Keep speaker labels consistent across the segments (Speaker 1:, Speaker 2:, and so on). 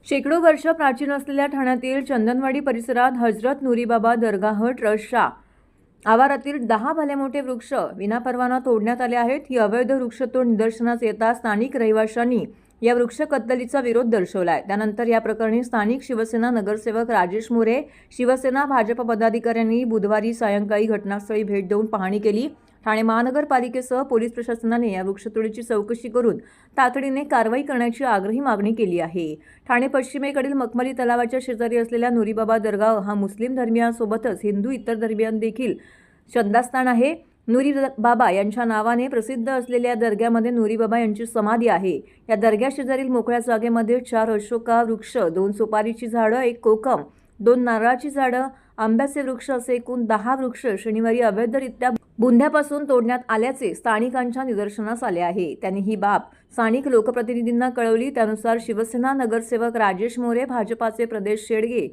Speaker 1: शेकडो वर्ष प्राचीन असलेल्या ठाण्यातील चंदनवाडी परिसरात हजरत नुरीबाबा दरगाह ट्रस्टच्या आवारातील 10 भले मोठे वृक्ष विनापरवाना तोडण्यात आले आहेत. ही अवैध वृक्षतोड निदर्शनास येता स्थानिक रहिवाशांनी या वृक्ष कत्तलीचा विरोध दर्शवलाय. त्यानंतर या प्रकरणी स्थानिक शिवसेना नगरसेवक राजेश मोरे, शिवसेना भाजप पदाधिकाऱ्यांनी बुधवारी सायंकाळी घटनास्थळी भेट देऊन पाहणी केली. ठाणे महानगरपालिकेसह पोलीस प्रशासनाने या वृक्षतोडीची चौकशी करून तातडीने कारवाई करण्याची आग्रही मागणी केली आहे. ठाणे पश्चिमेकडील मखमली तलावाच्या शेजारी असलेल्या नुरीबाबा दरगाह हा मुस्लिम धर्मियांसोबतच हिंदू इतर धर्मियां देखील श्रद्धास्थान आहे. नुरीबाबा यांच्या नावाने प्रसिद्ध असलेल्या दर्ग्यामध्ये नुरीबाबा यांची समाधी आहे. या दर्ग्या शेजारील मोकळ्या जागेमध्ये 4 अशोका वृक्ष, 2 सुपारीची झाडं, 1 कोकम, 2 नारळाची झाडं, आंब्याचे वृक्ष असे एकूण 10 वृक्ष शनिवारी अवैधरित्या बुंध्यापासून तोडण्यात आल्याचे स्थानिकांच्या निदर्शनास आले आहे. त्यांनी ही बाब स्थानिक लोकप्रतिनिधींना कळवली. त्यानुसार शिवसेना नगरसेवक राजेश मोरे, भाजपाचे प्रदेश शेडगे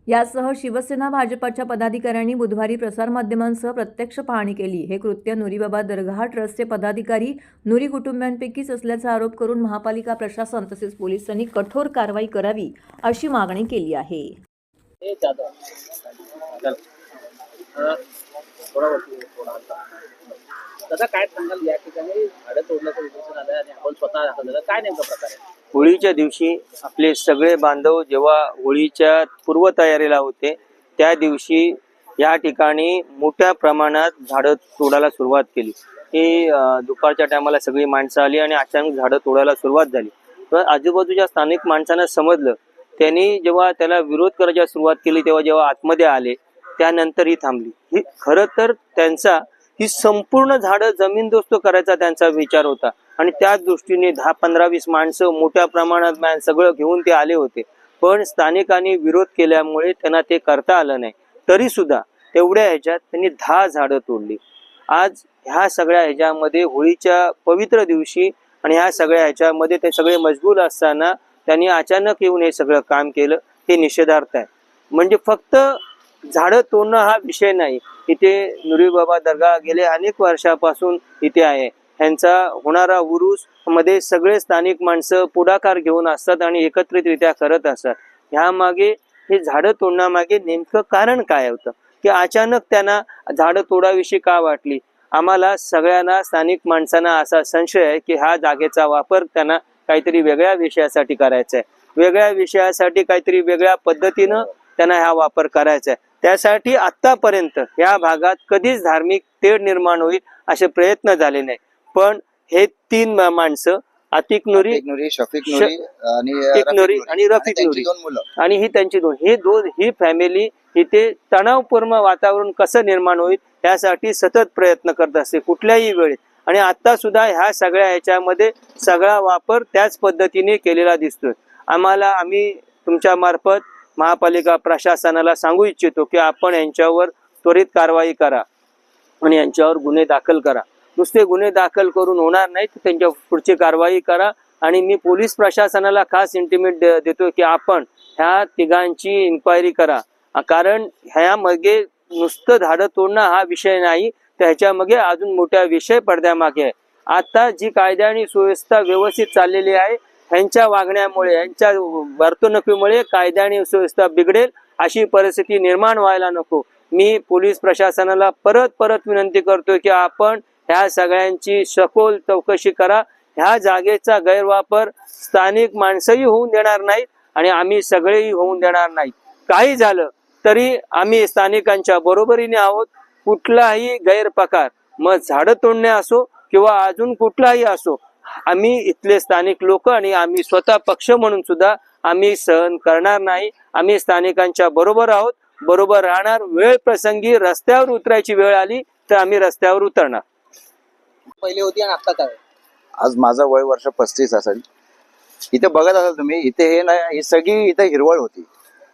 Speaker 1: यासह शिवसेना भाजपाच्या पदाधिकाऱ्यांनी बुधवारी प्रसारमाध्यमांसह प्रत्यक्ष पाहणी केली. हे कृत्य नुरीबाबा दरगाह ट्रस्टचे पदाधिकारी नुरी कुटुंबियांपैकीच असल्याचा आरोप करून महापालिका प्रशासन तसेच पोलिसांनी कठोर कारवाई करावी अशी मागणी केली आहे.
Speaker 2: काय सांगाल, या ठिकाणी झाडं तोडण्याचं निदर्शन आलं आणि आपण स्वतः दाखल झालं, काय नेमका प्रकार आहे?
Speaker 3: होळीच्या दिवशी आपले सगळे बांधव जेव्हा होळीच्या पूर्वतयारीला होते त्या दिवशी या ठिकाणी मोठ्या प्रमाणात झाडं तोडायला सुरुवात केली. ही दुपारच्या टायमाला सगळी माणसं आली आणि अचानक झाडं तोडायला सुरुवात झाली. तर आजूबाजूच्या स्थानिक माणसांना समजलं. त्यांनी जेव्हा त्याला विरोध करायला सुरुवात केली तेव्हा जेव्हा आतमध्ये आले त्यानंतर ही थांबली. ही खरं तर त्यांचा ही संपूर्ण झाडं जमीनदोस्त करायचा त्यांचा विचार होता आणि त्याच दृष्टीने 10, 15, 20 माणसं मोठ्या प्रमाणात सगळं घेऊन ते आले होते. पण स्थानिकांनी विरोध केल्यामुळे त्यांना ते करता आलं नाही. तरी सुद्धा तेवढ्या ह्याच्यात त्यांनी 10 झाडं तोडली. आज ह्या सगळ्या ह्याच्यामध्ये होळीच्या पवित्र दिवशी आणि ह्या सगळ्या ह्याच्यामध्ये ते सगळे मजबूर असताना त्यांनी अचानक येऊन हे सगळं काम केलं. हे निषेधार्थ आहे. म्हणजे फक्त झाडं तोडणं हा विषय नाही. इथे नुरीबाबा दर्गा गेले अनेक वर्षापासून इथे आहे. ह्यांचा होणारा उरूस मध्ये सगळे स्थानिक माणसं पुढाकार घेऊन असतात आणि एकत्रितरित्या करत असतात. ह्यामागे हे झाडं तोडण्यामागे नेमकं कारण काय होतं की अचानक त्यांना झाडं तोडाविषयी का वाटली? आम्हाला सगळ्यांना स्थानिक माणसांना असा संशय आहे की ह्या जागेचा वापर त्यांना काहीतरी वेगळ्या विषयासाठी करायचा आहे. वेगळ्या विषयासाठी काहीतरी वेगळ्या पद्धतीनं त्यांना हा वापर करायचा आहे. त्यासाठी आतापर्यंत या भागात कधीच धार्मिक तेढ निर्माण होईल असे प्रयत्न झाले नाही. पण हे 3 माणसं अतिक नुरी,
Speaker 4: शफीक
Speaker 3: नुरी आणि रफीक नुरी आणि ही त्यांची ही फॅमिली इथे तणावपूर्ण वातावरण कसं निर्माण होईल यासाठी सतत प्रयत्न करत असते कुठल्याही वेळेत. आणि आता सुद्धा ह्या सगळ्या ह्याच्यामध्ये सगळा वापर त्याच पद्धतीने केलेला दिसतोय. आम्ही तुमच्या मार्फत महापालिका प्रशासनाला सांगू इच्छितो की आपण यांच्यावर त्वरित कारवाई करा आणि यांच्यावर गुन्हे दाखल करा. नुसते गुन्हे दाखल करून होणार नाही, त्यांच्या पुढची कारवाई करा. आणि मी पोलीस प्रशासनाला खास इंटिमेट देतो की आपण ह्या तिघांची इन्क्वायरी करा. कारण ह्यामागे नुसतं झाडं तोडणं हा विषय नाही, त्याच्यामागे अजून मोठा विषय पडद्यामागे आहे. आता जी कायदा आणि सुव्यवस्था व्यवस्थित चाललेली आहे ह्यांच्या वागण्यामुळे, ह्यांच्या वर्तणुकीमुळे कायदा आणि सुव्यवस्था बिघडेल अशी परिस्थिती निर्माण व्हायला नको. मी पोलीस प्रशासनाला परत विनंती करतोय की आपण ह्या सगळ्यांची सखोल चौकशी करा. ह्या जागेचा गैरवापर स्थानिक माणसंही होऊन देणार नाहीत आणि आम्ही सगळेही होऊन देणार नाहीत. काही झालं तरी आम्ही स्थानिकांच्या बरोबरीने आहोत. कुठलाही गैरप्रकार, मग झाडं तोडणे असो किंवा अजून कुठलाही असो, आम्ही इथले स्थानिक लोक आणि आम्ही स्वतः पक्ष म्हणून सुद्धा आम्ही सहन करणार नाही. आम्ही स्थानिकांच्या बरोबर आहोत, बरोबर राहणार. वेळ प्रसंगी रस्त्यावर उतरायची वेळ आली तर आम्ही रस्त्यावर उतरणार.
Speaker 2: पहिले होती आणि आता काय?
Speaker 4: आज माझं वय वर्ष 35 असेल. इथे बघत असाल तुम्ही, इथे ही सगळी इथे हिरवळ होती.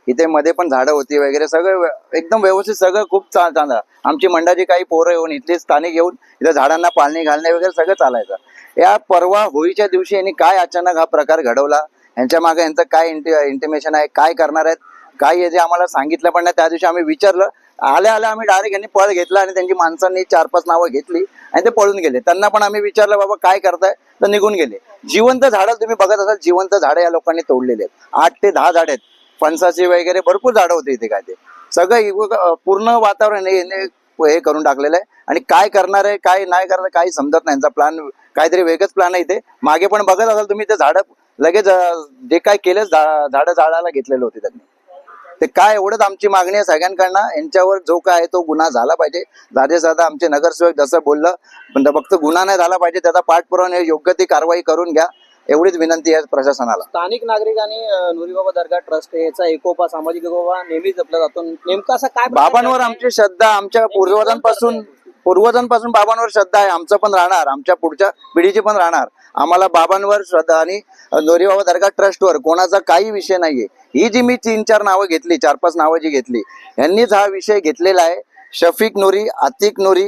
Speaker 4: इथे मध्ये पण झाडं होती वगैरे, सगळं एकदम व्यवस्थित, सगळं खूप चांगलं. आमची मंडळाची काही पोरं येऊन, इथले स्थानिक येऊन इथे झाडांना पाणी घालणे वगैरे सगळं चालायचं. या परवा होळीच्या दिवशी यांनी काय अचानक हा प्रकार घडवला, यांच्या मागे यांचं काय इंटिमेशन आहे, काय करणार आहेत, काय जे आम्हाला सांगितलं पण नाही. त्या दिवशी आम्ही विचारलं, आल्या आल्या आम्ही डायरेक्ट यांनी पळ घेतला आणि त्यांची माणसांनी 4-5 नावं घेतली आणि ते पळून गेले. त्यांना पण आम्ही विचारलं बाबा काय करताय, तर निघून गेले. जिवंत झाडं तुम्ही बघत असाल, जिवंत झाडं या लोकांनी तोडलेले आहेत. 8 ते 10 झाडं आहेत, फणसाची वगैरे भरपूर झाडं होते इथे. काय ते सगळं पूर्ण वातावरण हे करून टाकलेलं आहे. आणि काय करणार आहे काय नाही करणार काही समजत नाही. यांचा प्लॅन काहीतरी वेगळंच प्लॅन आहे इथे. मागे पण बघत असाल तुम्ही, ते झाडं लगेच जे काय केलं झाडं जाळायला घेतलेलं होते त्यांनी. ते काय एवढंच आमची मागणी आहे सगळ्यांकडनं, यांच्यावर जो काय आहे तो गुन्हा झाला पाहिजे. राजेशदादा आमचे नगरसेवक जसं बोललं, पण फक्त गुन्हा नाही झाला पाहिजे, त्याचा पाठपुरावा योग्य ती कारवाई करून घ्या, एवढीच विनंती आहे प्रशासनाला.
Speaker 2: स्थानिक नागरिक आणि नुरीबाबा दर्गा ट्रस्ट याचा एकोपा, सामाजिक एकोपा नेहमीच जपला जातो. नेमका असा काय
Speaker 4: बाबांवर आमची श्रद्धा, आमच्या पूर्वजांपासून बाबांवर श्रद्धा आहे. आमचं पण राहणार, आमच्या पुढच्या पिढीची पण राहणार. आम्हाला बाबांवर श्रद्धा आणि नुरीबाबा दर्गा ट्रस्टवर कोणाचा काही विषय नाहीये. ही जी मी 3-4 नावं घेतली, 4-5 नावं जी घेतली, यांनीच हा विषय घेतलेला आहे. शफीक नुरी, आतिक नुरी,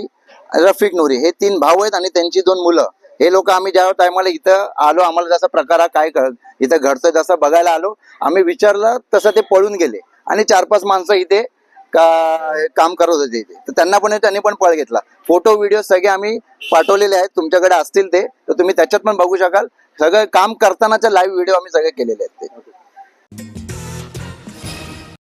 Speaker 4: रफिक नुरी हे 3 भाऊ आहेत आणि त्यांची 2 मुलं. हे लोक आम्ही ज्या टायमाला इथं आलो, आम्हाला जसा प्रकार हा काय इथं घडतं जसं बघायला आलो, आम्ही विचारलं तसं ते पळून गेले. आणि 4-5 माणसं इथे काम करत होते इथे, तर त्यांनी पण पळ घेतला. फोटो व्हिडिओ सगळे आम्ही पाठवलेले आहेत, तुमच्याकडे असतील ते तर तुम्ही त्याच्यात पण बघू शकाल. सगळं काम करतानाचे लाईव्ह व्हिडिओ आम्ही सगळे केलेले आहेत ते.